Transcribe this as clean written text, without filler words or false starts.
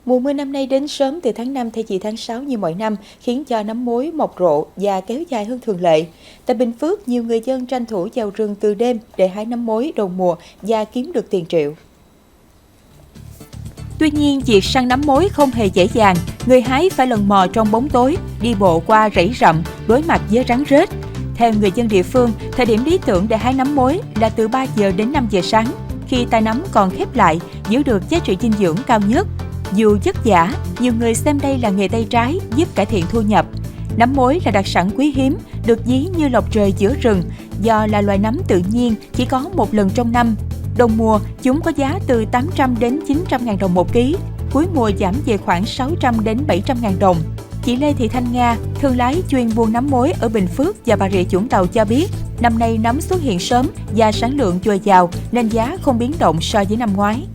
Mùa mưa năm nay đến sớm từ tháng 5 thay vì tháng 6 như mọi năm, khiến cho nấm mối mọc rộ và kéo dài hơn thường lệ. Tại Bình Phước, nhiều người dân tranh thủ vào rừng từ đêm để hái nấm mối đầu mùa và kiếm được tiền triệu. Tuy nhiên, việc săn nấm mối không hề dễ dàng. Người hái phải lần mò trong bóng tối, đi bộ qua rẫy rậm, đối mặt với rắn rết. Theo người dân địa phương, thời điểm lý tưởng để hái nấm mối là từ 3 giờ đến 5 giờ sáng, khi tay nấm còn khép lại, giữ được giá trị dinh dưỡng cao nhất. Dù vất vả, nhiều người xem đây là nghề tay trái giúp cải thiện thu nhập. Nấm mối là đặc sản quý hiếm, được ví như lộc trời giữa rừng, do là loài nấm tự nhiên chỉ có một lần trong năm. Đầu mùa, chúng có giá từ 800 đến 900 ngàn đồng một ký, cuối mùa giảm về khoảng 600 đến 700 ngàn đồng. Chị Lê Thị Thanh Nga, thương lái chuyên buôn nấm mối ở Bình Phước và Bà Rịa Vũng Tàu cho biết, năm nay nấm xuất hiện sớm và sản lượng dồi dào nên giá không biến động so với năm ngoái.